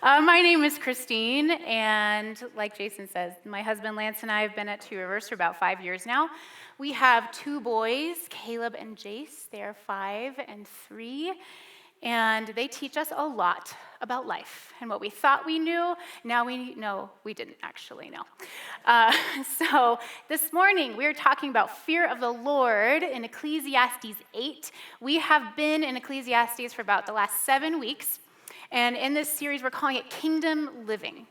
My name is Christine, and like Jason says, my husband Lance and I have been at Two Rivers for about 5 years now. We have 2 boys, Caleb and Jace. They are 5 and 3, and they teach us a lot about life. And what we thought we knew, now we know we didn't actually know. So this morning, we are talking about fear of the Lord in Ecclesiastes 8. We have been in Ecclesiastes for about the last 7 weeks. And in this series, we're calling it Kingdom Living.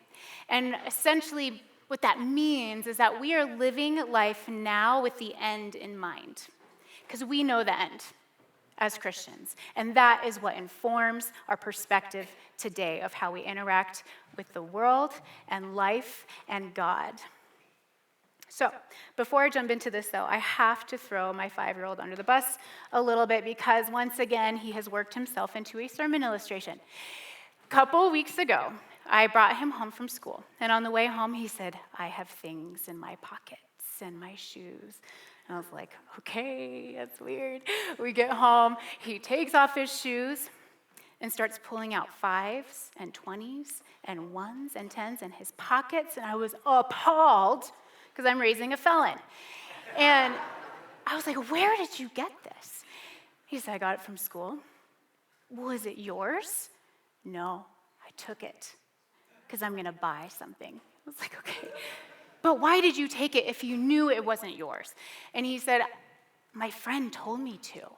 And essentially, what that means is that we are living life now with the end in mind, because we know the end as Christians. And that is what informs our perspective today of how we interact with the world and life and God. So, before I jump into this, though, I have to throw my 5-year-old under the bus a little bit, because once again, he has worked himself into a sermon illustration. A couple weeks ago, I brought him home from school, and on the way home, he said, "I have things in my pockets and my shoes." And I was like, okay, that's weird. We get home, he takes off his shoes and starts pulling out 5s and 20s and 1s and 10s in his pockets, and I was appalled, because I'm raising a felon. And I was like, "Where did you get this?" He said, "I got it from school." "Well, is it yours?" "No, I took it because I'm going to buy something." I was like, "Okay, but why did you take it if you knew it wasn't yours?" And he said, "My friend told me to."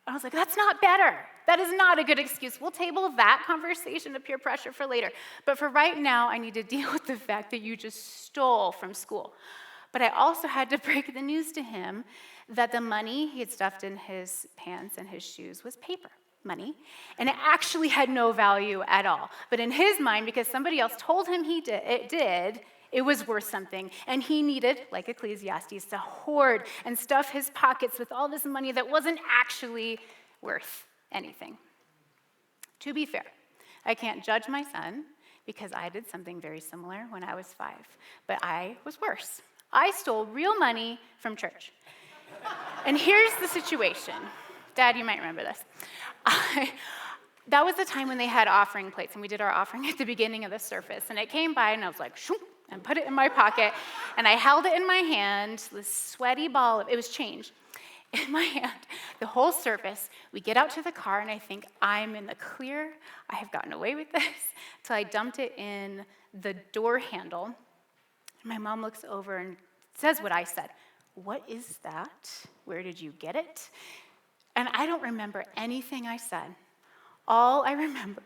I was like, "That's not better. That is not a good excuse. We'll table that conversation of peer pressure for later. But for right now, I need to deal with the fact that you just stole from school." But I also had to break the news to him that the money he had stuffed in his pants and his shoes was paper money, and it actually had no value at all. But in his mind, because somebody else told him it was worth something, and he needed, like Ecclesiastes, to hoard and stuff his pockets with all this money that wasn't actually worth anything. To be fair, I can't judge my son, because I did something very similar when I was 5, but I was worse. I stole real money from church. And here's the situation. Dad, you might remember this. That was the time when they had offering plates, and we did our offering at the beginning of the service. And it came by, and I was like, shoop, and put it in my pocket. And I held it in my hand, this sweaty ball it was change in my hand, the whole service. We get out to the car, and I think, I'm in the clear. I have gotten away with this, until I dumped it in the door handle. My mom looks over and says what I said. "What is that? Where did you get it?" And I don't remember anything I said. All I remember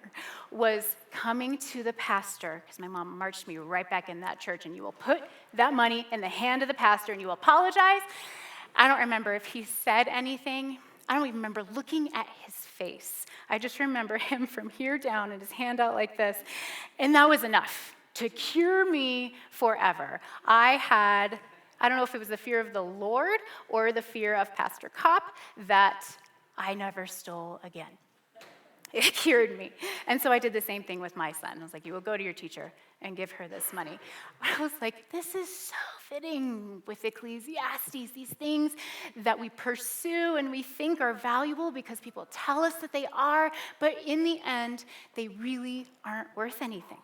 was coming to the pastor, because my mom marched me right back in that church, and you will put that money in the hand of the pastor and you will apologize. I don't remember if he said anything. I don't even remember looking at his face. I just remember him from here down and his hand out like this. And that was enough to cure me forever. I don't know if it was the fear of the Lord or the fear of Pastor Kopp, that I never stole again. It cured me. And so I did the same thing with my son. I was like, "You will go to your teacher and give her this money." I was like, this is so fitting with Ecclesiastes, these things that we pursue and we think are valuable because people tell us that they are, but in the end, they really aren't worth anything.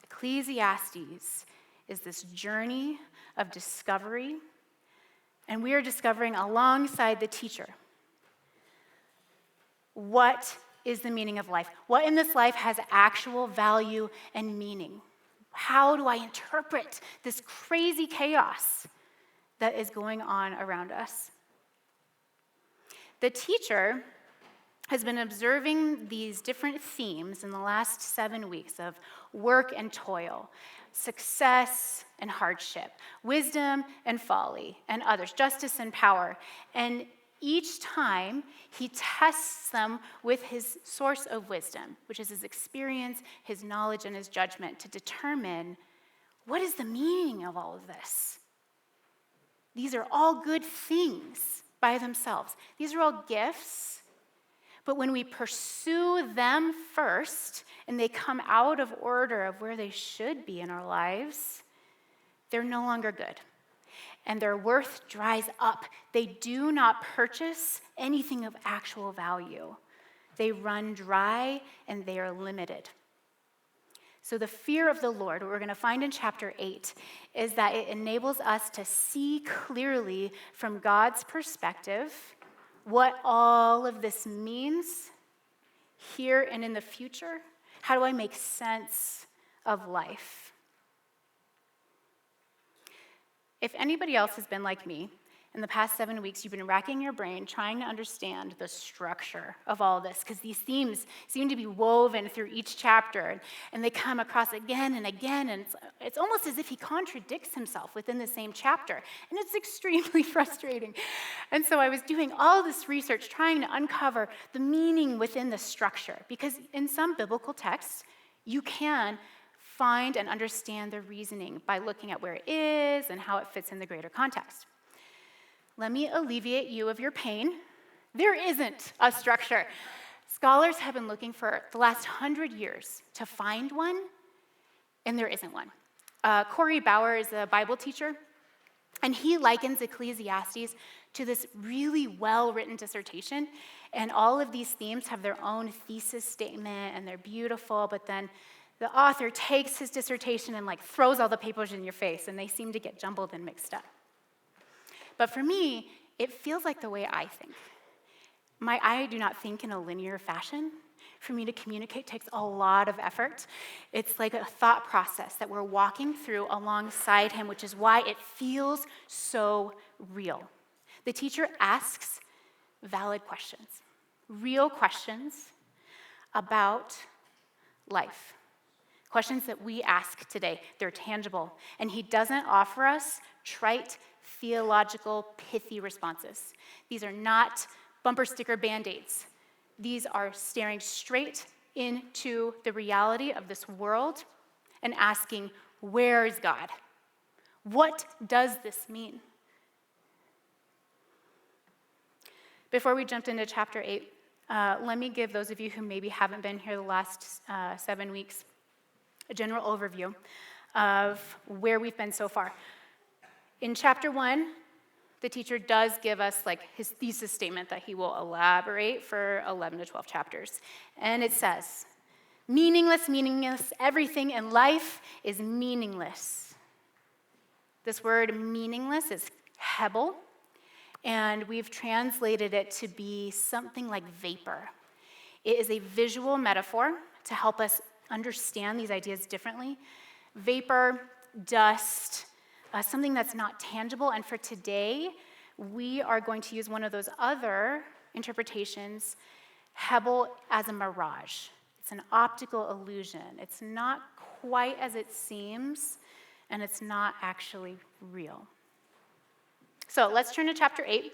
Ecclesiastes is this journey of discovery, and we are discovering alongside the teacher, what is the meaning of life? What in this life has actual value and meaning? How do I interpret this crazy chaos that is going on around us? The teacher has been observing these different themes in the last 7 weeks of work and toil, success and hardship, wisdom and folly, and others, justice and power. And each time, he tests them with his source of wisdom, which is his experience, his knowledge, and his judgment, to determine, what is the meaning of all of this? These are all good things by themselves. These are all gifts. But when we pursue them first, and they come out of order of where they should be in our lives, they're no longer good. And their worth dries up. They do not purchase anything of actual value. They run dry and they are limited. So the fear of the Lord, what we're going to find in chapter 8, is that it enables us to see clearly from God's perspective what all of this means here and in the future. How do I make sense of life? If anybody else has been like me, in the past 7 weeks, you've been racking your brain trying to understand the structure of all this, because these themes seem to be woven through each chapter, and they come across again and again, and it's almost as if he contradicts himself within the same chapter, and it's extremely frustrating. And so I was doing all this research trying to uncover the meaning within the structure, because in some biblical texts, you can find and understand the reasoning by looking at where it is and how it fits in the greater context. Let me alleviate you of your pain. There isn't a structure. Scholars have been looking for the last 100 years to find one, and there isn't one. Corey Bauer is a Bible teacher, and he likens Ecclesiastes to this really well-written dissertation, and all of these themes have their own thesis statement, and they're beautiful, but then the author takes his dissertation and throws all the papers in your face, and they seem to get jumbled and mixed up. But for me, it feels like the way I think. I do not think in a linear fashion. For me to communicate takes a lot of effort. It's like a thought process that we're walking through alongside him, which is why it feels so real. The teacher asks valid questions, real questions about life. Questions that we ask today. They're tangible. And he doesn't offer us trite, theological, pithy responses. These are not bumper sticker Band-Aids. These are staring straight into the reality of this world and asking, where is God? What does this mean? Before we jumped into chapter 8, let me give those of you who maybe haven't been here the last 7 weeks a general overview of where we've been so far. In chapter 1, the teacher does give us his thesis statement that he will elaborate for 11 to 12 chapters. And it says, meaningless, everything in life is meaningless. This word meaningless is hebel, and we've translated it to be something like vapor. It is a visual metaphor to help us understand these ideas differently. Vapor, dust, something that's not tangible. And for today, we are going to use one of those other interpretations, hebel as a mirage. It's an optical illusion. It's not quite as it seems, and it's not actually real. So let's turn to chapter 8.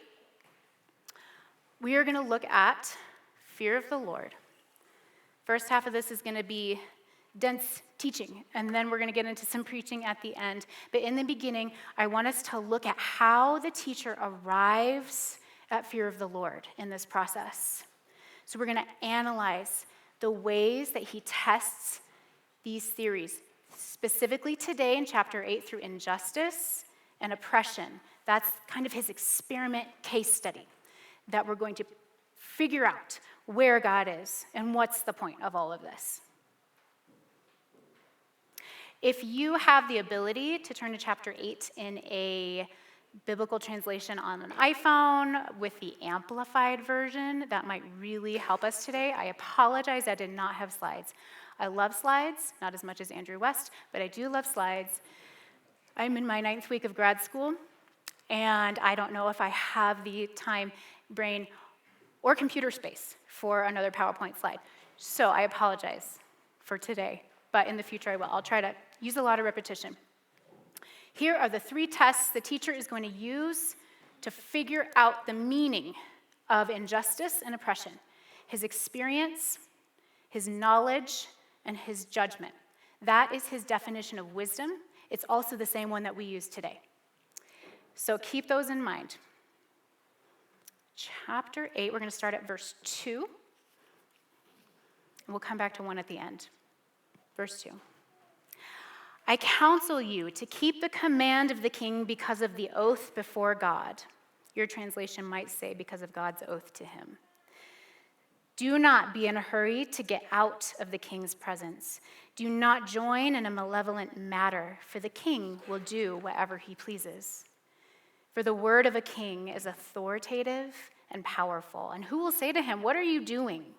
We are going to look at fear of the Lord. First half of this is going to be dense teaching, and then we're going to get into some preaching at the end. But in the beginning, I want us to look at how the teacher arrives at fear of the Lord in this process. So we're going to analyze the ways that he tests these theories, specifically today in chapter 8 through injustice and oppression. That's kind of his experiment case study that we're going to figure out where God is and what's the point of all of this. If you have the ability to turn to chapter 8 in a biblical translation on an iPhone with the amplified version, that might really help us today. I apologize, I did not have slides. I love slides, not as much as Andrew West, but I do love slides. I'm in my 9th week of grad school, and I don't know if I have the time, brain, or computer space for another PowerPoint slide. So I apologize for today, but in the future I will. I'll try to use a lot of repetition. Here are the 3 tests the teacher is going to use to figure out the meaning of injustice and oppression: his experience, his knowledge, and his judgment. That is his definition of wisdom. It's also the same one that we use today. So keep those in mind. Chapter 8, we're going to start at verse 2, and we'll come back to 1 at the end. Verse 2. I counsel you to keep the command of the king because of the oath before God. Your translation might say because of God's oath to him. Do not be in a hurry to get out of the king's presence. Do not join in a malevolent matter, for the king will do whatever he pleases. For the word of a king is authoritative and powerful. And who will say to him, "What are you doing?"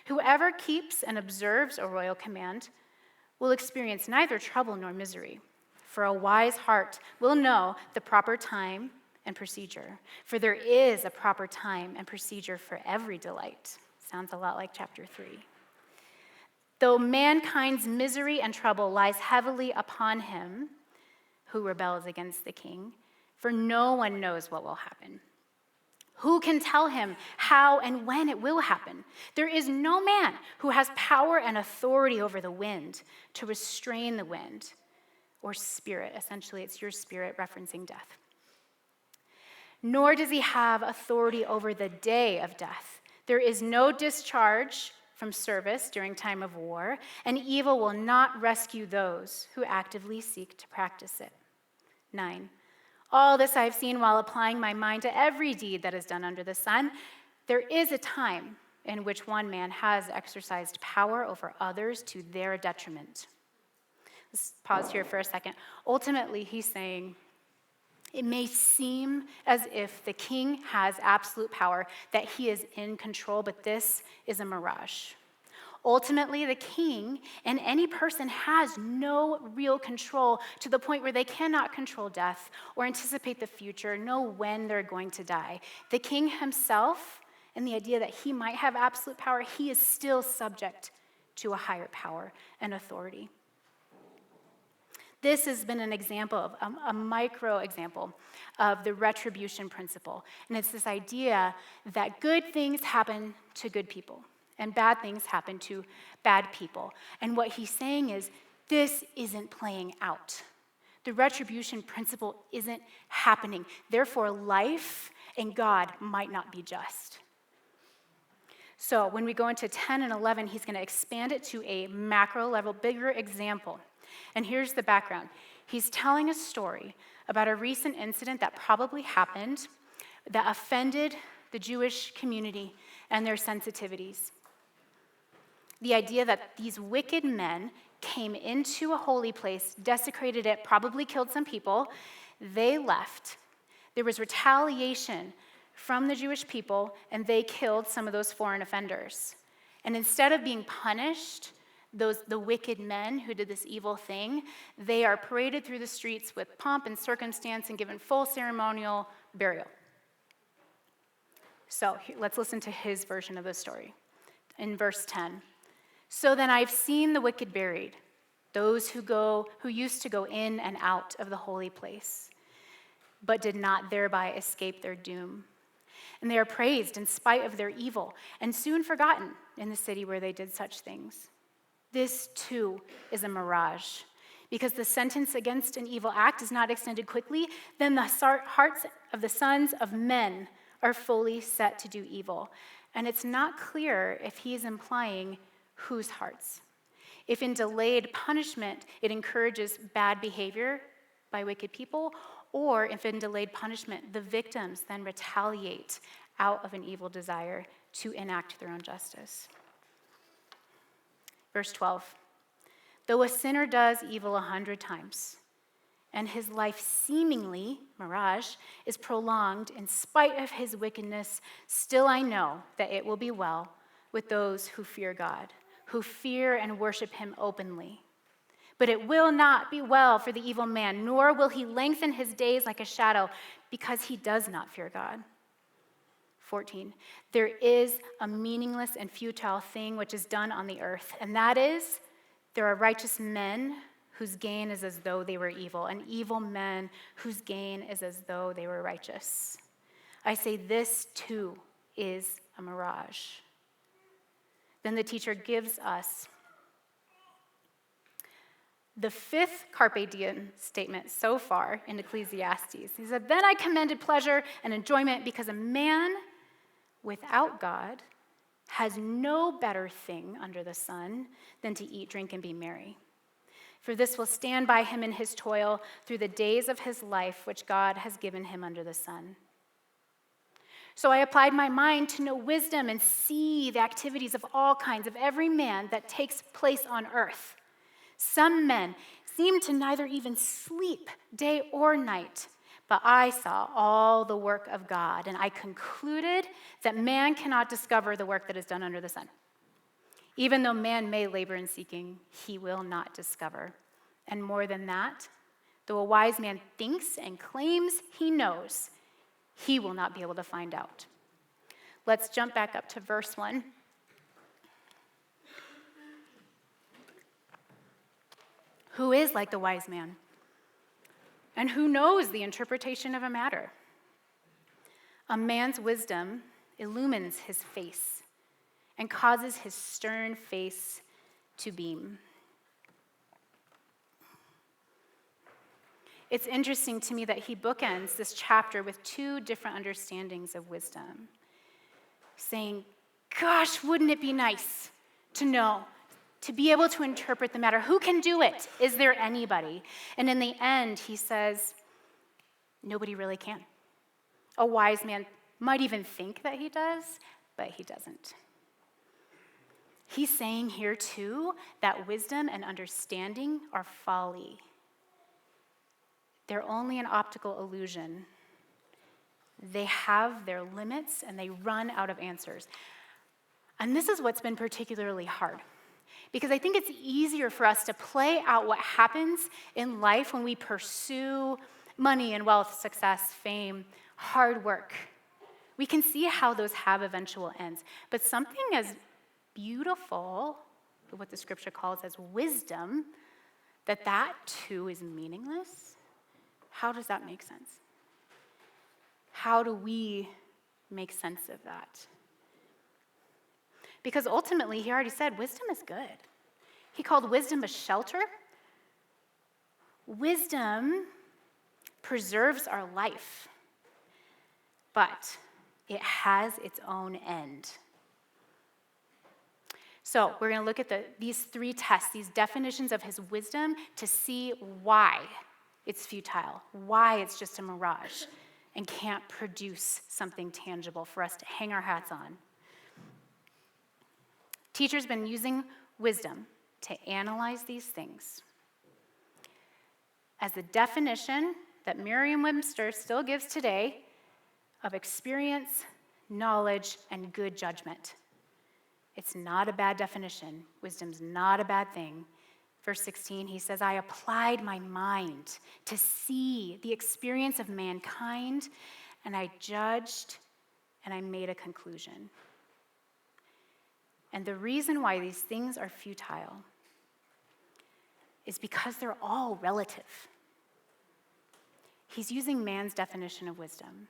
Whoever keeps and observes a royal command will experience neither trouble nor misery. For a wise heart will know the proper time and procedure. For there is a proper time and procedure for every delight. Sounds a lot like chapter 3. Though mankind's misery and trouble lies heavily upon him who rebels against the king, for no one knows what will happen. Who can tell him how and when it will happen? There is no man who has power and authority over the wind to restrain the wind, or spirit. Essentially, it's your spirit, referencing death. Nor does he have authority over the day of death. There is no discharge from service during time of war, and evil will not rescue those who actively seek to practice it. 9. All this I have seen while applying my mind to every deed that is done under the sun. There is a time in which one man has exercised power over others to their detriment. Let's pause here for a second. Ultimately, he's saying, it may seem as if the king has absolute power, that he is in control, but this is a mirage. Ultimately, the king and any person has no real control to the point where they cannot control death or anticipate the future, know when they're going to die. The king himself, and the idea that he might have absolute power, he is still subject to a higher power and authority. This has been an example of a micro example of the retribution principle. And it's this idea that good things happen to good people and bad things happen to bad people. And what he's saying is, this isn't playing out. The retribution principle isn't happening. Therefore, life and God might not be just. So when we go into 10 and 11, he's going to expand it to a macro level, bigger example. And here's the background. He's telling a story about a recent incident that probably happened that offended the Jewish community and their sensitivities. The idea that these wicked men came into a holy place, desecrated it, probably killed some people. They left. There was retaliation from the Jewish people, and they killed some of those foreign offenders. And instead of being punished, the wicked men who did this evil thing, they are paraded through the streets with pomp and circumstance and given full ceremonial burial. So let's listen to his version of the story. In verse 10, "So then I've seen the wicked buried, those who used to go in and out of the holy place, but did not thereby escape their doom. And they are praised in spite of their evil, and soon forgotten in the city where they did such things. This too is a mirage, because the sentence against an evil act is not extended quickly, then the hearts of the sons of men are fully set to do evil." And it's not clear if he's implying whose hearts. If in delayed punishment it encourages bad behavior by wicked people, or if in delayed punishment the victims then retaliate out of an evil desire to enact their own justice. Verse 12, "Though a sinner does evil 100 times, and his life seemingly, mirage, is prolonged in spite of his wickedness, still I know that it will be well with those who fear God, who fear and worship him openly. But it will not be well for the evil man, nor will he lengthen his days like a shadow, because he does not fear God." 14, "There is a meaningless and futile thing which is done on the earth, and that is, there are righteous men whose gain is as though they were evil, and evil men whose gain is as though they were righteous. I say this too is a mirage." Then the teacher gives us the fifth carpe diem statement so far in Ecclesiastes. He said, "Then I commended pleasure and enjoyment, because a man without God has no better thing under the sun than to eat, drink, and be merry. For this will stand by him in his toil through the days of his life, which God has given him under the sun." So I applied my mind to know wisdom and see the activities of all kinds, of every man that takes place on earth. Some men seem to neither even sleep day or night, but I saw all the work of God, and I concluded that man cannot discover the work that is done under the sun. Even though man may labor in seeking, he will not discover. And more than that, though a wise man thinks and claims he knows, he will not be able to find out. Let's jump back up to verse 1. Who is like the wise man? And who knows the interpretation of a matter? A man's wisdom illumines his face and causes his stern face to beam. It's interesting to me that he bookends this chapter with two different understandings of wisdom, saying, gosh, wouldn't it be nice to know, to be able to interpret the matter? Who can do it? Is there anybody? And in the end, he says, nobody really can. A wise man might even think that he does, but he doesn't. He's saying here, too, that wisdom and understanding are folly. They're only an optical illusion. They have their limits, and they run out of answers. And this is what's been particularly hard, because I think it's easier for us to play out what happens in life when we pursue money and wealth, success, fame, hard work. We can see how those have eventual ends. But something as beautiful, what the scripture calls as wisdom, that too is meaningless. How does that make sense? How do we make sense of that? Because ultimately, he already said, wisdom is good. He called wisdom a shelter. Wisdom preserves our life, but it has its own end. So we're going to look at these three tests, these definitions of his wisdom, to see why it's futile, why it's just a mirage, and can't produce something tangible for us to hang our hats on. Teachers have been using wisdom to analyze these things as the definition that Merriam-Webster still gives today of experience, knowledge, and good judgment. It's not a bad definition. Wisdom's not a bad thing. Verse 16, he says, I applied my mind to see the experience of mankind, and I judged, and I made a conclusion. And the reason why these things are futile is because they're all relative. He's using man's definition of wisdom,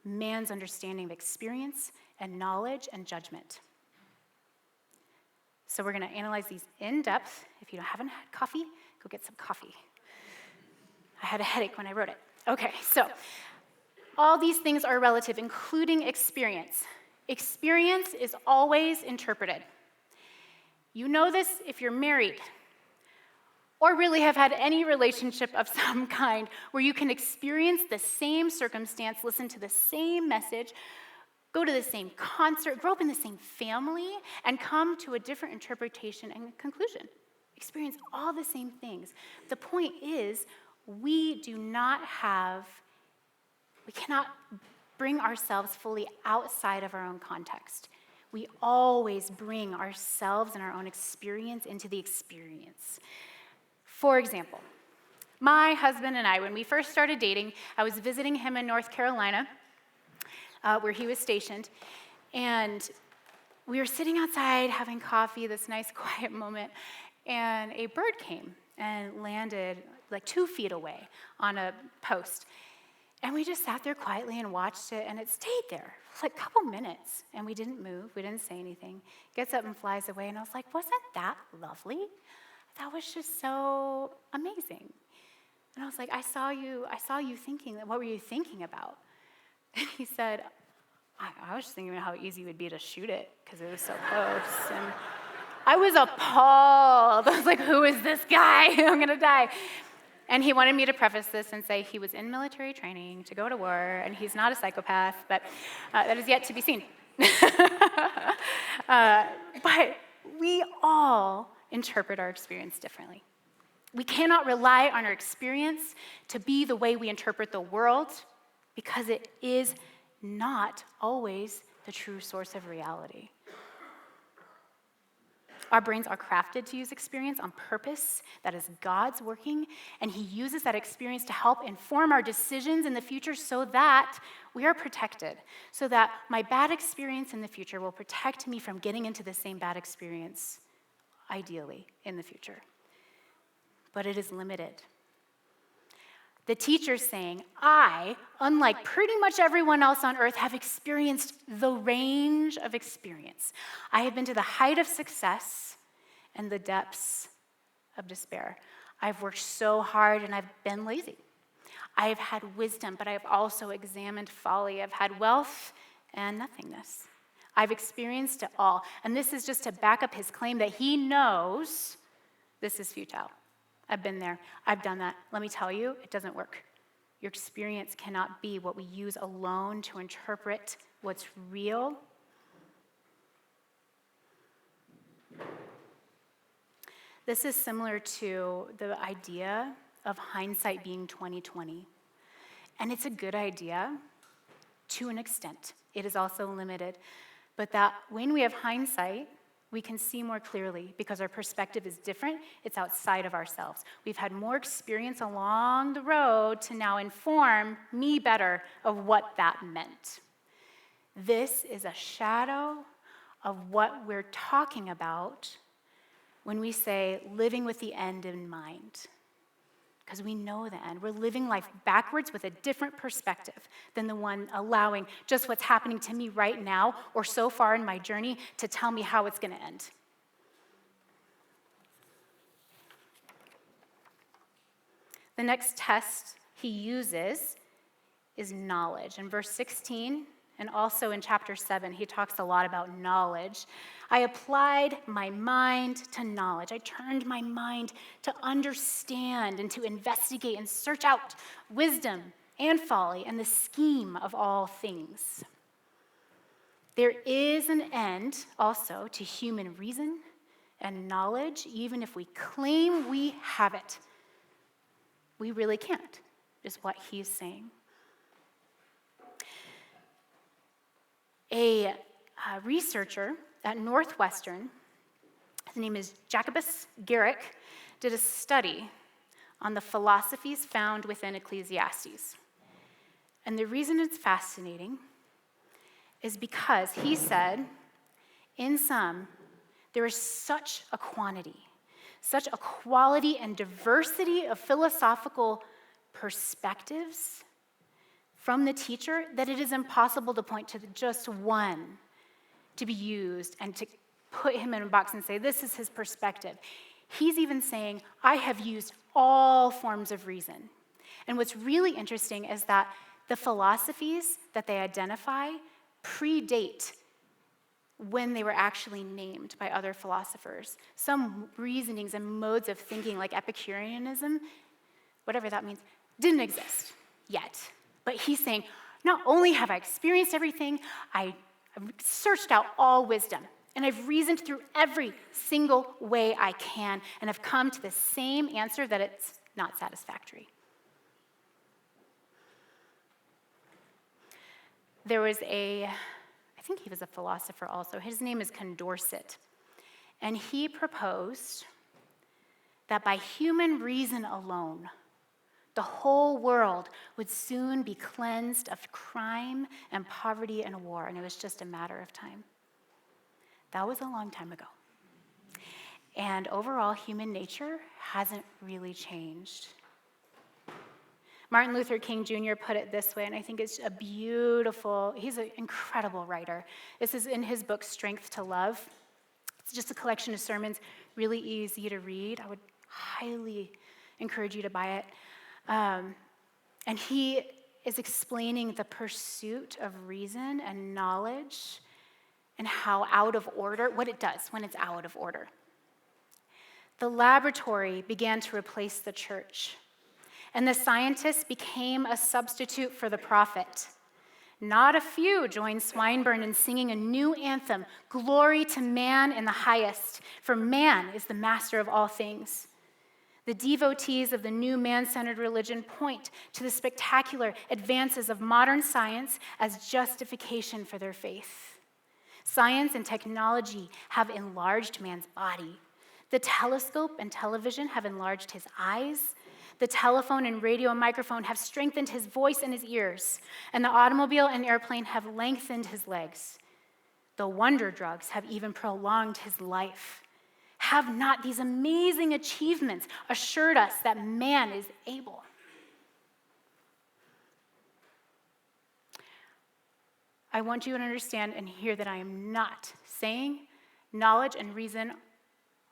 man's understanding of experience and knowledge and judgment. So we're going to analyze these in depth. If you haven't had coffee, go get some coffee. I had a headache when I wrote it. Okay, so all these things are relative, including experience. Experience is always interpreted. You know this if you're married or really have had any relationship of some kind where you can experience the same circumstance, listen to the same message, go to the same concert, grow up in the same family, and come to a different interpretation and conclusion. Experience all the same things. The point is, we cannot bring ourselves fully outside of our own context. We always bring ourselves and our own experience into the experience. For example, my husband and I, when we first started dating, I was visiting him in North Carolina, where he was stationed, and we were sitting outside having coffee, this nice quiet moment, and a bird came and landed like 2 feet away on a post. And we just sat there quietly and watched it, and it stayed there for like a couple minutes, and we didn't move, we didn't say anything. Gets up and flies away, and I was like, wasn't that lovely? That was just so amazing. And I was like, I saw you thinking, what were you thinking about? And he said, I was just thinking about how easy it would be to shoot it because it was so close. And I was appalled. I was like, who is this guy? I'm going to die. And he wanted me to preface this and say he was in military training to go to war, and he's not a psychopath, but that is yet to be seen. But we all interpret our experience differently. We cannot rely on our experience to be the way we interpret the world because it is not always the true source of reality. Our brains are crafted to use experience on purpose. That is God's working, and he uses that experience to help inform our decisions in the future so that we are protected, so that my bad experience in the future will protect me from getting into the same bad experience, ideally, in the future. But it is limited. The teacher's saying, I, unlike pretty much everyone else on earth, have experienced the range of experience. I have been to the height of success and the depths of despair. I've worked so hard and I've been lazy. I have had wisdom, but I've also examined folly. I've had wealth and nothingness. I've experienced it all. And this is just to back up his claim that he knows this is futile. I've been there. I've done that. Let me tell you, it doesn't work. Your experience cannot be what we use alone to interpret what's real. This is similar to the idea of hindsight being 20/20. And it's a good idea to an extent. It is also limited. But that when we have hindsight, we can see more clearly because our perspective is different. It's outside of ourselves. We've had more experience along the road to now inform me better of what that meant. This is a shadow of what we're talking about when we say living with the end in mind. Because we know the end. We're living life backwards with a different perspective than the one allowing just what's happening to me right now or so far in my journey to tell me how it's going to end. The next test he uses is knowledge. In verse 16, and also in chapter 7, he talks a lot about knowledge. I applied my mind to knowledge. I turned my mind to understand and to investigate and search out wisdom and folly and the scheme of all things. There is an end also to human reason and knowledge, even if we claim we have it. We really can't, is what he's saying. A researcher at Northwestern, his name is Jacobus Garrick, did a study on the philosophies found within Ecclesiastes. And the reason it's fascinating is because he said, in sum, there is such a quantity, such a quality and diversity of philosophical perspectives from the teacher that it is impossible to point to just one to be used and to put him in a box and say, this is his perspective. He's even saying, I have used all forms of reason. And what's really interesting is that the philosophies that they identify predate when they were actually named by other philosophers. Some reasonings and modes of thinking, like Epicureanism, whatever that means, didn't exist yet. But he's saying, not only have I experienced everything, I've searched out all wisdom, and I've reasoned through every single way I can, and I've come to the same answer that it's not satisfactory. There was I think he was a philosopher also. His name is Condorcet. And he proposed that by human reason alone, the whole world would soon be cleansed of crime and poverty and war, and it was just a matter of time. That was a long time ago. And overall, human nature hasn't really changed. Martin Luther King Jr. put it this way, and I think it's a beautiful, he's an incredible writer. This is in his book, Strength to Love. It's just a collection of sermons, really easy to read. I would highly encourage you to buy it. And he is explaining the pursuit of reason and knowledge and how out of order, what it does when it's out of order. The laboratory began to replace the church. and the scientist became a substitute for the prophet. Not a few joined Swinburne in singing a new anthem, "Glory to man in the highest, for man is the master of all things." The devotees of the new man-centered religion point to the spectacular advances of modern science as justification for their faith. Science and technology have enlarged man's body. The telescope and television have enlarged his eyes. The telephone and radio and microphone have strengthened his voice and his ears. And the automobile and airplane have lengthened his legs. The wonder drugs have even prolonged his life. Have not these amazing achievements assured us that man is able? I want you to understand and hear that I am not saying knowledge and reason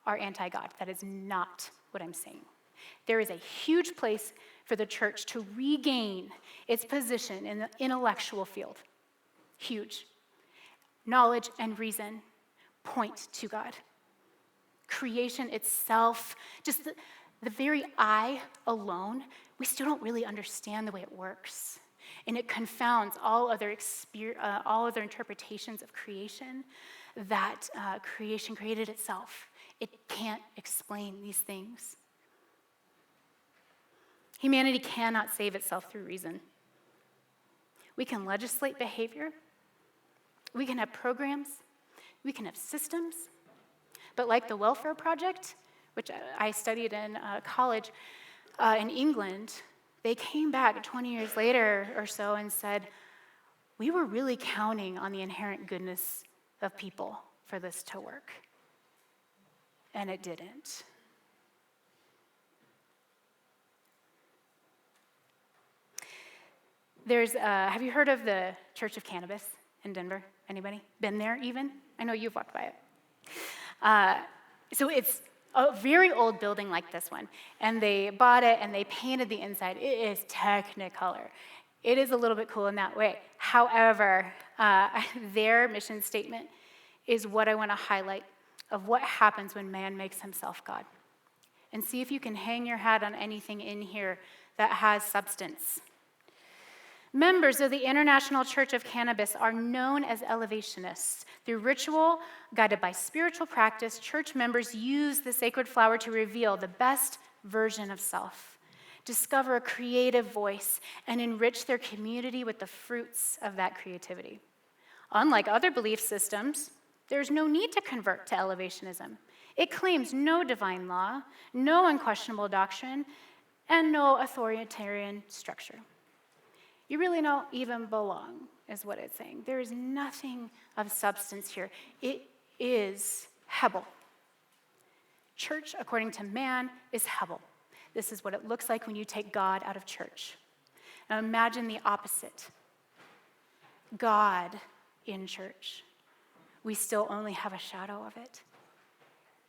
are anti-God. That is not what I'm saying. There is a huge place for the church to regain its position in the intellectual field. Huge. Knowledge and reason point to God. Creation itself, just the very eye alone, we still don't really understand the way it works. And it confounds all other interpretations of creation, that creation created itself. It can't explain these things. Humanity cannot save itself through reason. We can legislate behavior. We can have programs. We can have systems. But like the Welfare Project, which I studied in college in England, they came back 20 years later or so and said, we were really counting on the inherent goodness of people for this to work. And it didn't. Have you heard of the Church of Cannabis in Denver? Anybody? Been there even? I know you've walked by it. So it's a very old building like this one. And they bought it and they painted the inside. It is Technicolor. It is a little bit cool in that way. However, their mission statement is what I want to highlight of what happens when man makes himself God. And see if you can hang your hat on anything in here that has substance. Members of the International Church of Cannabis are known as elevationists. Through ritual, guided by spiritual practice, church members use the sacred flower to reveal the best version of self, discover a creative voice, and enrich their community with the fruits of that creativity. Unlike other belief systems, there's no need to convert to elevationism. It claims no divine law, no unquestionable doctrine, and no authoritarian structure. You really don't even belong, is what it's saying. There is nothing of substance here. It is Hebel. Church, according to man, is Hebel. This is what it looks like when you take God out of church. Now imagine the opposite. God in church. We still only have a shadow of it.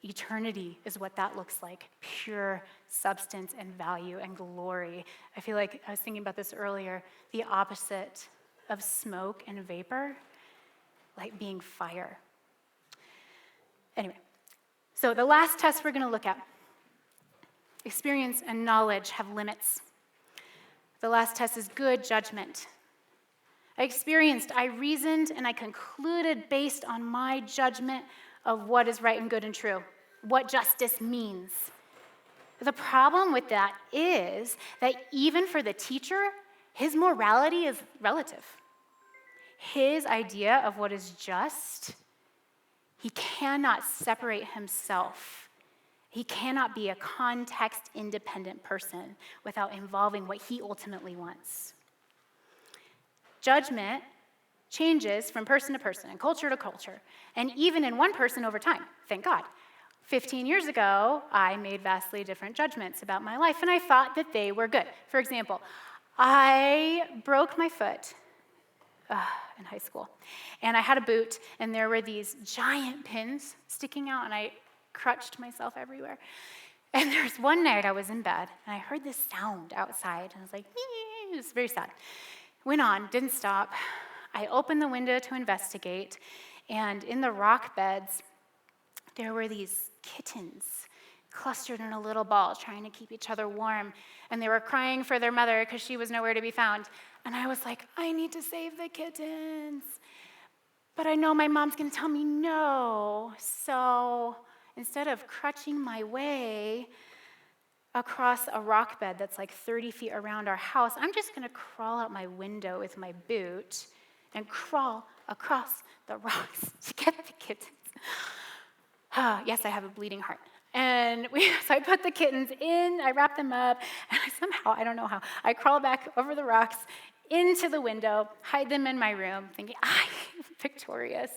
Eternity is what that looks like. Pure substance and value and glory. I feel like I was thinking about this earlier. The opposite of smoke and vapor, like being fire. Anyway, so the last test we're going to look at. Experience and knowledge have limits. The last test is good judgment. I experienced, I reasoned, and I concluded based on my judgment of what is right and good and true, what justice means. The problem with that is that even for the teacher, his morality is relative. His idea of what is just, he cannot separate himself. He cannot be a context-independent person without involving what he ultimately wants. Judgment changes from person to person and culture to culture, and even in one person over time, thank God. 15 years ago, I made vastly different judgments about my life, and I thought that they were good. For example, I broke my foot in high school, and I had a boot, and there were these giant pins sticking out, and I crutched myself everywhere. And there's one night I was in bed, and I heard this sound outside, and I was like, it was very sad. Went on, didn't stop. I opened the window to investigate, and in the rock beds, there were these kittens, clustered in a little ball, trying to keep each other warm. And they were crying for their mother because she was nowhere to be found. And I was like, I need to save the kittens. But I know my mom's going to tell me no. So instead of crutching my way across a rock bed that's like 30 feet around our house, I'm just going to crawl out my window with my boot and crawl across the rocks to get the kittens. Yes, I have a bleeding heart. And so I put the kittens in, I wrap them up, and somehow, I don't know how, I crawl back over the rocks into the window, hide them in my room, thinking, I'm victorious.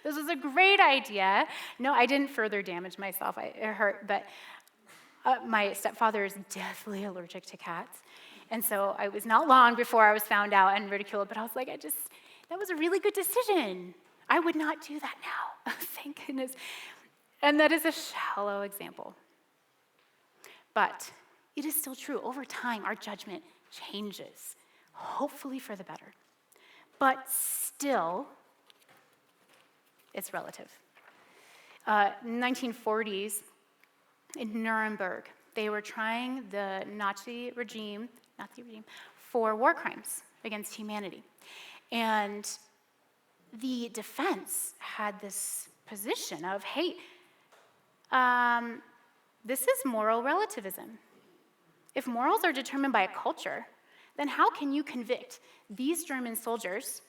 This was a great idea. No, I didn't further damage myself. It hurt, but my stepfather is deathly allergic to cats. And so it was not long before I was found out and ridiculed, but I was like, that was a really good decision. I would not do that now. Thank goodness. And that is a shallow example. But it is still true. Over time, our judgment changes, hopefully for the better. But still, it's relative. 1940s, in Nuremberg, they were trying the Nazi regime for war crimes against humanity. And the defense had this position of, hey, this is moral relativism. If morals are determined by a culture, then how can you convict these German soldiers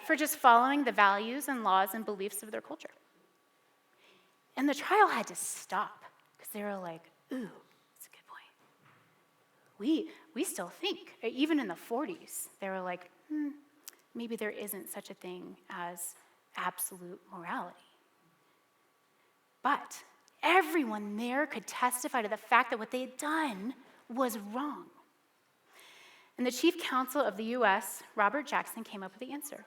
for just following the values and laws and beliefs of their culture? And the trial had to stop because they were like, ooh, that's a good point. We still think, even in the 40s, they were like, maybe there isn't such a thing as absolute morality. But everyone there could testify to the fact that what they had done was wrong. And the chief counsel of the U.S., Robert Jackson, came up with the answer.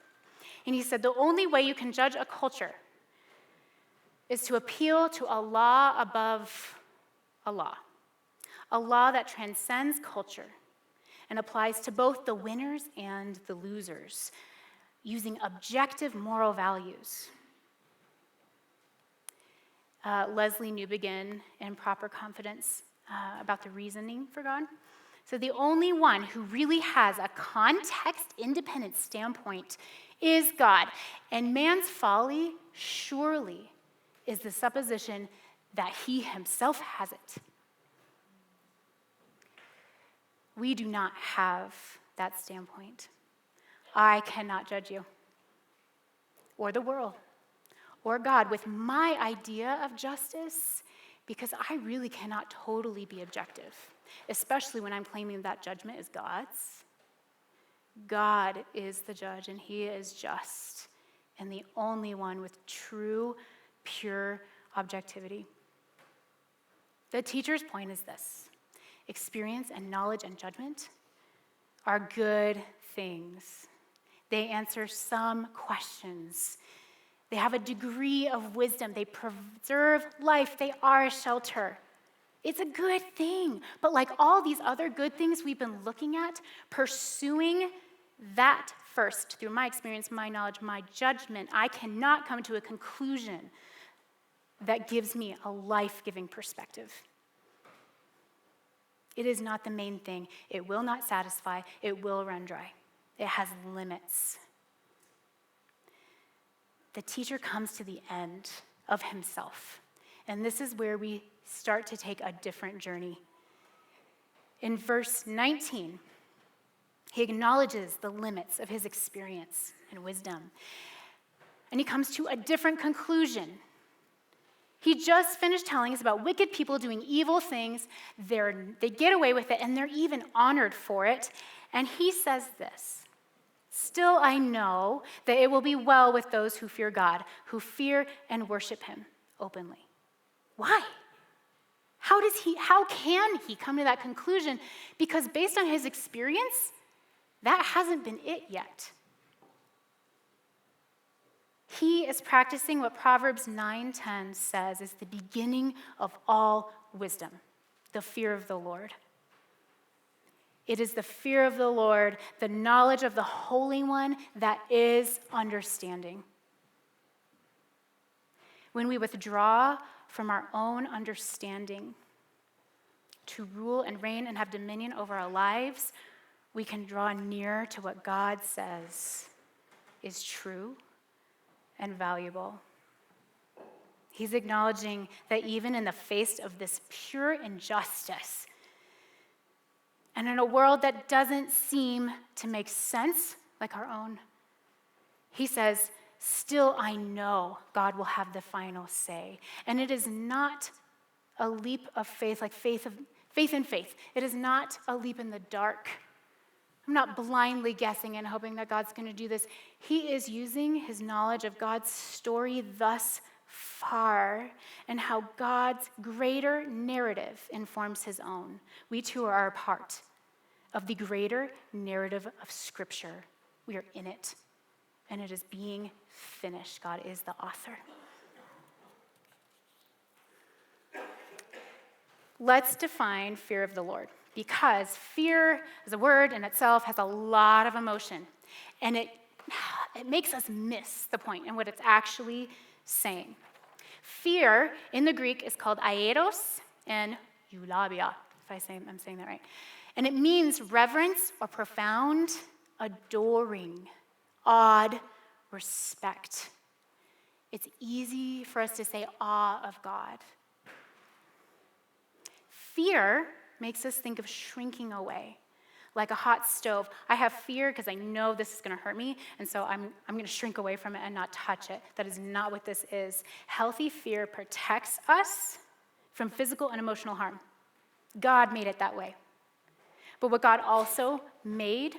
And he said, the only way you can judge a culture is to appeal to a law above a law that transcends culture and applies to both the winners and the losers, using objective moral values. Leslie Newbegin, in Proper Confidence, about the reasoning for God. So the only one who really has a context-independent standpoint is God. And man's folly surely is the supposition that he himself has it. We do not have that standpoint. I cannot judge you, or the world, or God with my idea of justice, because I really cannot totally be objective, especially when I'm claiming that judgment is God's. God is the judge, and he is just, and the only one with true, pure objectivity. The teacher's point is this: experience and knowledge and judgment are good things. They answer some questions. They have a degree of wisdom. They preserve life. They are a shelter. It's a good thing. But like all these other good things we've been looking at, pursuing that first, through my experience, my knowledge, my judgment, I cannot come to a conclusion that gives me a life-giving perspective. It is not the main thing. It will not satisfy. It will run dry. It has limits. The teacher comes to the end of himself. And this is where we start to take a different journey. In verse 19, he acknowledges the limits of his experience and wisdom. And he comes to a different conclusion. He just finished telling us about wicked people doing evil things. They get away with it, and they're even honored for it. And he says this: still I know that it will be well with those who fear God, who fear and worship him openly. Why? How can he come to that conclusion? Because based on his experience, that hasn't been it yet. He is practicing what Proverbs 9:10 says is the beginning of all wisdom, the fear of the Lord. It is the fear of the Lord, the knowledge of the Holy One, that is understanding. When we withdraw from our own understanding to rule and reign and have dominion over our lives, we can draw near to what God says is true and valuable. He's acknowledging that even in the face of this pure injustice, and in a world that doesn't seem to make sense like our own, he says, still I know God will have the final say. And it is not a leap of faith, like faith in faith. It is not a leap in the dark. I'm not blindly guessing and hoping that God's going to do this. He is using his knowledge of God's story thus far and how God's greater narrative informs his own. We too are a part of the greater narrative of Scripture. We are in it, and it is being finished. God is the author. Let's define fear of the Lord, because fear as a word in itself has a lot of emotion, and it makes us miss the point and what it's actually saying. Fear in the Greek is called aieros and eulabia, if I'm saying that right. And it means reverence or profound, adoring, awed respect. It's easy for us to say awe of God. Fear makes us think of shrinking away, like a hot stove. I have fear because I know this is going to hurt me, and so I'm going to shrink away from it and not touch it. That is not what this is. Healthy fear protects us from physical and emotional harm. God made it that way. But what God also made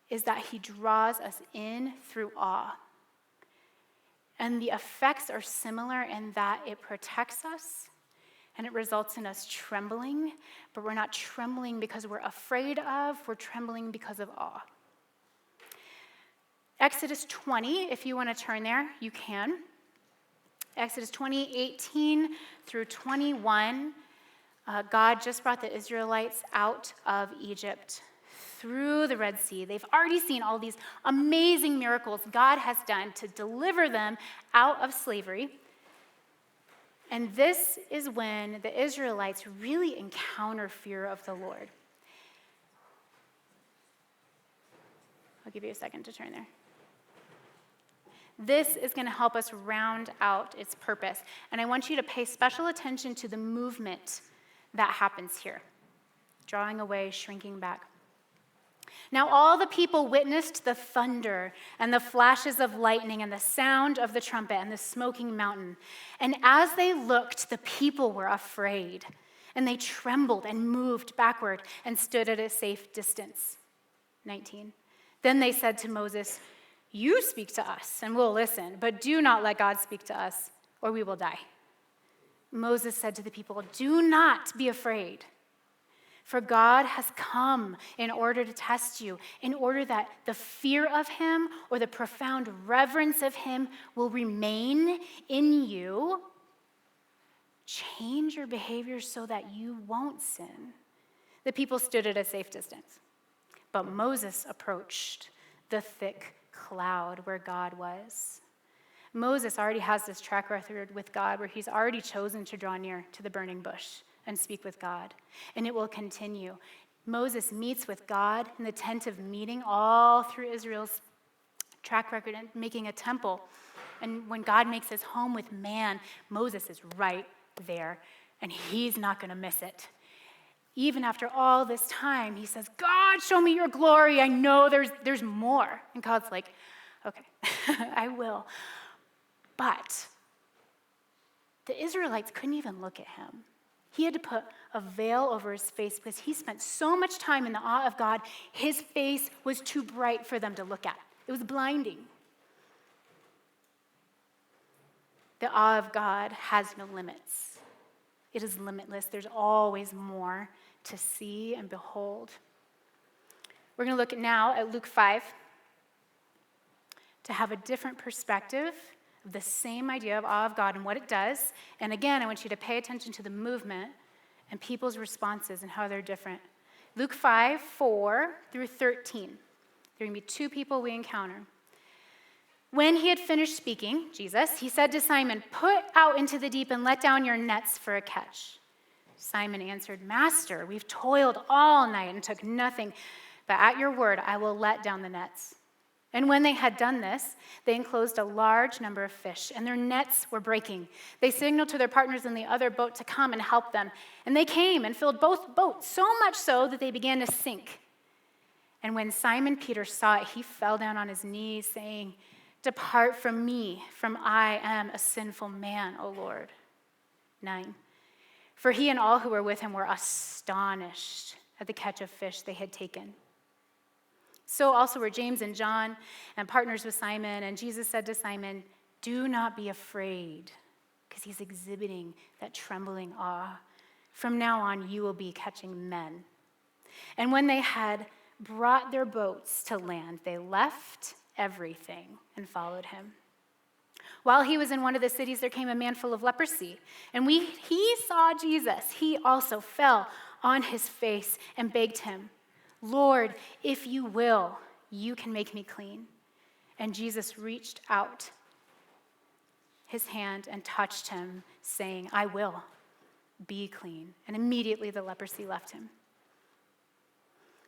is that he draws us in through awe. And the effects are similar in that it protects us and it results in us trembling, but we're not trembling because we're afraid of, we're trembling because of awe. Exodus 20, if you want to turn there, you can. Exodus 20, 18 through 21. God just brought the Israelites out of Egypt through the Red Sea. They've already seen all these amazing miracles God has done to deliver them out of slavery. And this is when the Israelites really encounter fear of the Lord. I'll give you a second to turn there. This is going to help us round out its purpose. And I want you to pay special attention to the movement that happens here. Drawing away, shrinking back. Now all the people witnessed the thunder and the flashes of lightning and the sound of the trumpet and the smoking mountain. And as they looked, the people were afraid, and they trembled and moved backward and stood at a safe distance. 19. Then they said to Moses, "You speak to us, and we'll listen, but do not let God speak to us, or we will die." Moses said to the people, "Do not be afraid. For God has come in order to test you, in order that the fear of him or the profound reverence of him will remain in you. Change your behavior so that you won't sin." The people stood at a safe distance, but Moses approached the thick cloud where God was. Moses already has this track record with God where he's already chosen to draw near to the burning bush and speak with God. And it will continue. Moses meets with God in the tent of meeting all through Israel's track record and making a temple. And when God makes his home with man, Moses is right there, and he's not going to miss it. Even after all this time, he says, "God, show me your glory. I know there's more." And God's like, "Okay, I will." But the Israelites couldn't even look at him. He had to put a veil over his face because he spent so much time in the awe of God, his face was too bright for them to look at. It was blinding. The awe of God has no limits. It is limitless. There's always more to see and behold. We're going to look now at Luke 5 to have a different perspective of the same idea of awe of God and what it does. And again, I want you to pay attention to the movement and people's responses and how they're different. Luke 5, 4 through 13. There are going to be two people we encounter. When he had finished speaking, Jesus, he said to Simon, "Put out into the deep and let down your nets for a catch." Simon answered, "Master, we've toiled all night and took nothing, but at your word I will let down the nets." And when they had done this, they enclosed a large number of fish, and their nets were breaking. They signaled to their partners in the other boat to come and help them. And they came and filled both boats, so much so that they began to sink. And when Simon Peter saw it, he fell down on his knees, saying, "Depart from me, for I am a sinful man, O Lord." 9. For he and all who were with him were astonished at the catch of fish they had taken. So also were James and John, and partners with Simon. And Jesus said to Simon, "Do not be afraid," because he's exhibiting that trembling awe. "From now on, you will be catching men." And when they had brought their boats to land, they left everything and followed him. While he was in one of the cities, there came a man full of leprosy. And when he saw Jesus, he also fell on his face and begged him, "Lord, if you will, you can make me clean." And Jesus reached out his hand and touched him, saying, "I will, be clean." And immediately the leprosy left him.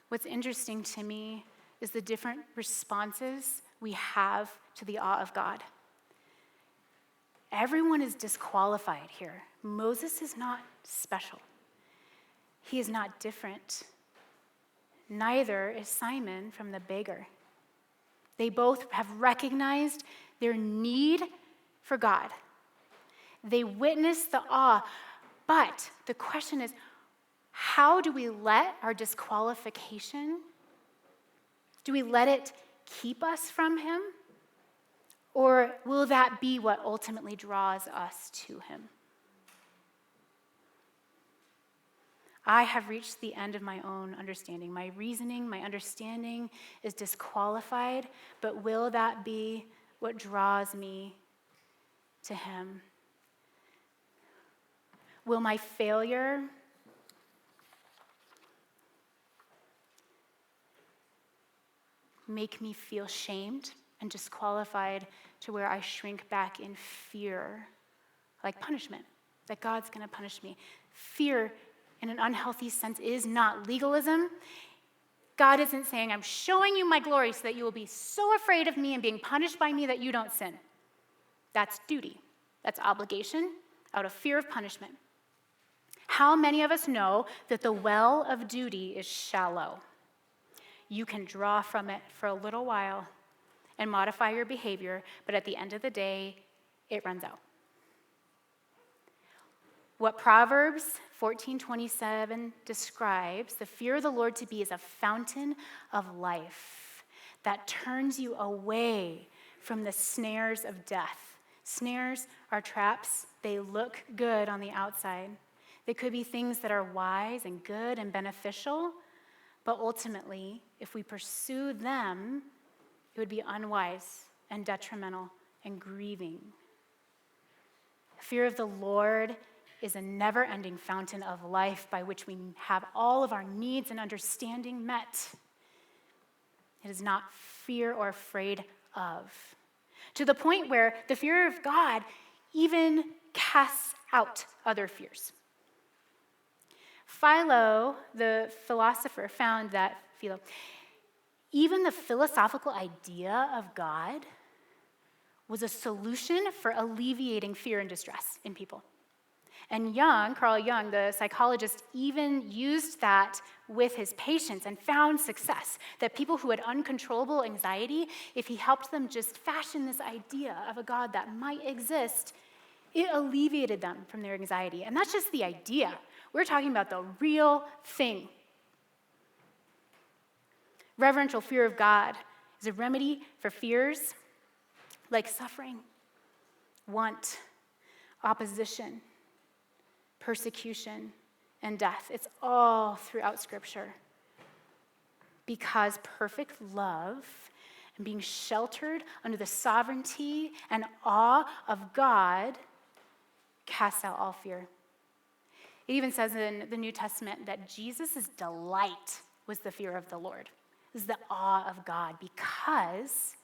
What's interesting to me is the different responses we have to the awe of God. Everyone is disqualified here. Moses is not special. He is not different. Neither is Simon from the beggar. They both have recognized their need for God. They witnessed the awe, but the question is, how do we let our disqualification, do we let it keep us from him? Or will that be what ultimately draws us to him? I have reached the end of my own understanding. My reasoning, my understanding is disqualified, but will that be what draws me to him? Will my failure make me feel shamed and disqualified to where I shrink back in fear, like punishment, that God's going to punish me? Fear, in an unhealthy sense, is not legalism. God isn't saying, "I'm showing you my glory so that you will be so afraid of me and being punished by me that you don't sin." That's duty. That's obligation out of fear of punishment. How many of us know that the well of duty is shallow? You can draw from it for a little while and modify your behavior, but at the end of the day, it runs out. What Proverbs 14:27 describes the fear of the Lord to be is a fountain of life that turns you away from the snares of death. Snares are traps. They look good on the outside. They could be things that are wise and good and beneficial, but ultimately, if we pursue them, it would be unwise and detrimental and grieving. Fear of the Lord is a never-ending fountain of life by which we have all of our needs and understanding met. It is not fear or afraid of, to the point where the fear of God even casts out other fears. Philo, the philosopher, found that even the philosophical idea of God was a solution for alleviating fear and distress in people. And Carl Jung, the psychologist, even used that with his patients and found success, that people who had uncontrollable anxiety, if he helped them just fashion this idea of a God that might exist, it alleviated them from their anxiety. And that's just the idea. We're talking about the real thing. Reverential fear of God is a remedy for fears like suffering, want, opposition, persecution, and death. It's all throughout Scripture. Because perfect love and being sheltered under the sovereignty and awe of God casts out all fear. It even says in the New Testament that Jesus' delight was the fear of the Lord. This is the awe of God because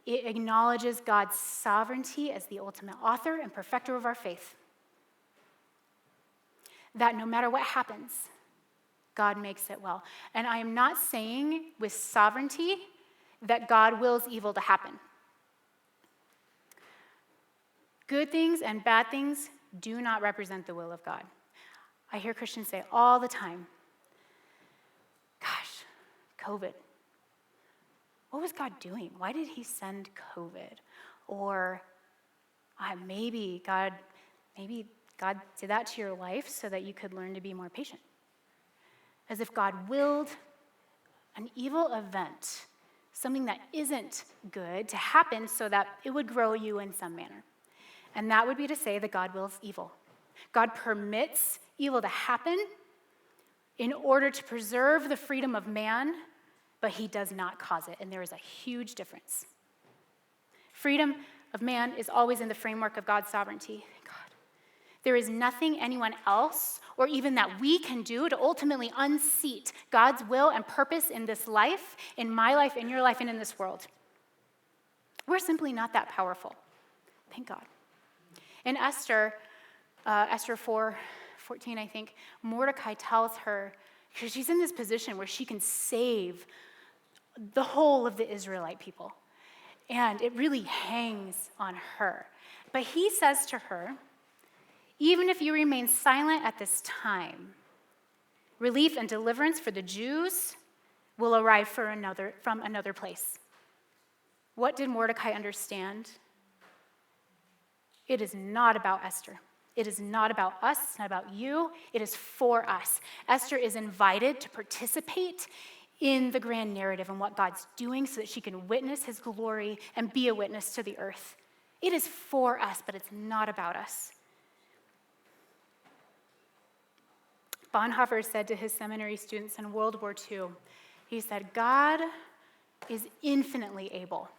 it acknowledges God's sovereignty as the ultimate author and perfecter of our faith. that no matter what happens, God makes it well. And I am not saying with sovereignty that God wills evil to happen. Good things and bad things do not represent the will of God. I hear Christians say all the time, gosh, COVID. What was God doing? Why did he send COVID? Or maybe God did that to your life so that you could learn to be more patient. As if God willed an evil event, something that isn't good, to happen so that it would grow you in some manner. And that would be to say that God wills evil. God permits evil to happen in order to preserve the freedom of man, but he does not cause it, and there is a huge difference. Freedom of man is always in the framework of God's sovereignty. There is nothing anyone else or even that we can do to ultimately unseat God's will and purpose in this life, in my life, in your life, and in this world. We're simply not that powerful. Thank God. In Esther 4:14, I think, Mordecai tells her, because she's in this position where she can save the whole of the Israelite people. And it really hangs on her. But he says to her, even if you remain silent at this time, relief and deliverance for the Jews will arrive from another place. What did Mordecai understand? It is not about Esther. It is not about us. It's not about you. It is for us. Esther is invited to participate in the grand narrative and what God's doing so that she can witness his glory and be a witness to the earth. It is for us, but it's not about us. Bonhoeffer said to his seminary students in World War II, he said, God is infinitely able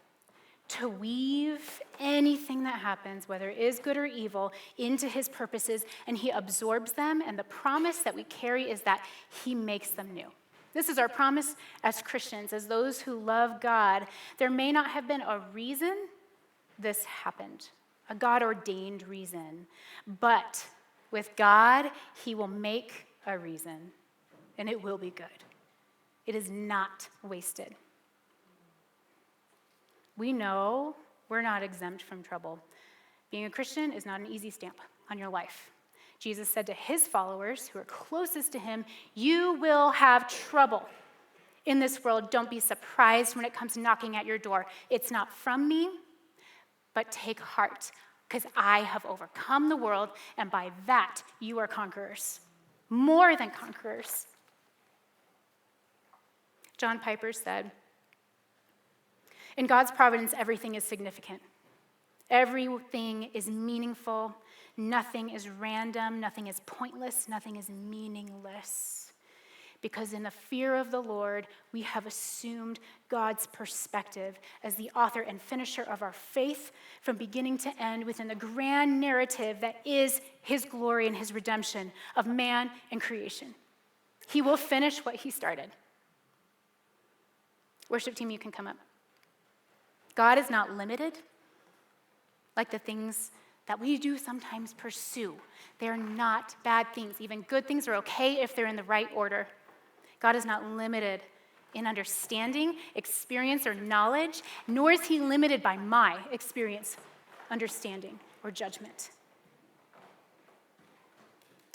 to weave anything that happens, whether it is good or evil, into his purposes, and he absorbs them, and the promise that we carry is that he makes them new. This is our promise as Christians, as those who love God. There may not have been a reason this happened, a God-ordained reason, but with God, he will make a reason, and it will be good. It is not wasted. We know we're not exempt from trouble. Being a Christian is not an easy stamp on your life. Jesus said to his followers who are closest to him, you will have trouble in this world. Don't be surprised when it comes knocking at your door. It's not from me, but take heart, because I have overcome the world, and by that you are conquerors, more than conquerors. John Piper said, in God's providence, everything is significant. Everything is meaningful. Nothing is random. Nothing is pointless. Nothing is meaningless. Because in the fear of the Lord, we have assumed God's perspective as the author and finisher of our faith from beginning to end within the grand narrative that is his glory and his redemption of man and creation. He will finish what he started. Worship team, you can come up. God is not limited like the things that we do sometimes pursue. They're not bad things. Even good things are okay if they're in the right order. God is not limited in understanding, experience, or knowledge, nor is he limited by my experience, understanding, or judgment.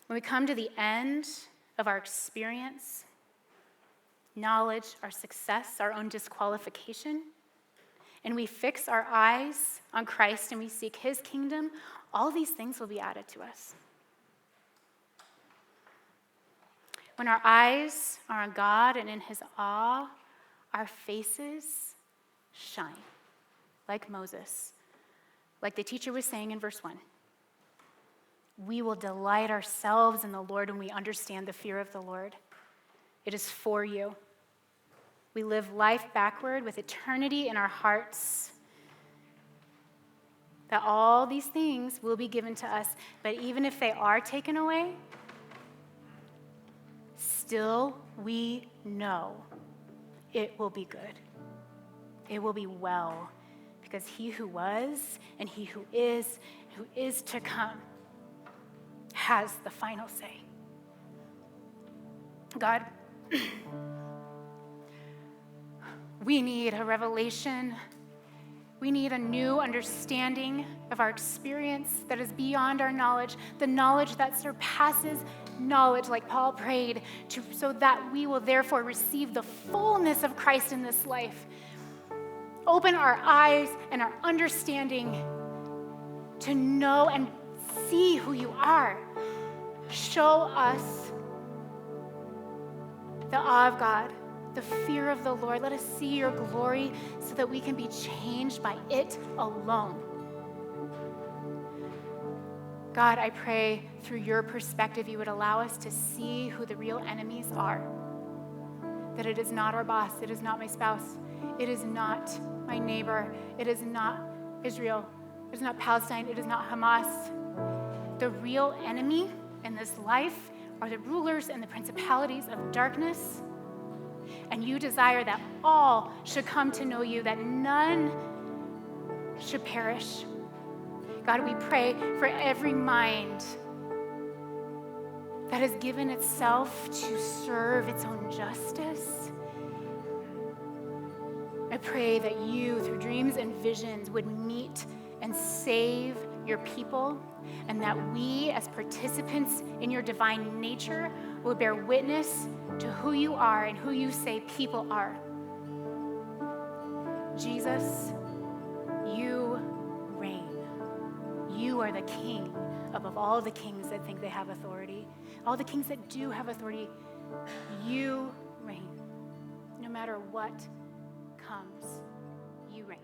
When we come to the end of our experience, knowledge, our success, our own disqualification, and we fix our eyes on Christ and we seek his kingdom, all these things will be added to us. When our eyes are on God and in his awe, our faces shine like Moses, like the teacher was saying in verse 1. We will delight ourselves in the Lord when we understand the fear of the Lord. It is for you. We live life backward with eternity in our hearts. That all these things will be given to us, but even if they are taken away, still we know it will be good. It will be well, because he who was and he who is to come has the final say. God, we need a revelation. We need a new understanding of our experience that is beyond our knowledge, the knowledge that surpasses knowledge, like Paul prayed, so that we will therefore receive the fullness of Christ in this life. Open our eyes and our understanding to know and see who you are. Show us the awe of God, the fear of the Lord. Let us see your glory so that we can be changed by it alone. God, I pray through your perspective, you would allow us to see who the real enemies are. That it is not our boss, it is not my spouse, it is not my neighbor, it is not Israel, it is not Palestine, it is not Hamas. The real enemy in this life are the rulers and the principalities of darkness. And you desire that all should come to know you, that none should perish. God, we pray for every mind that has given itself to serve its own justice. I pray that you, through dreams and visions, would meet and save your people, and that we, as participants in your divine nature, will bear witness to who you are and who you say people are. Jesus, you reign. You are the king above all the kings that think they have authority. All the kings that do have authority, you reign. No matter what comes, you reign.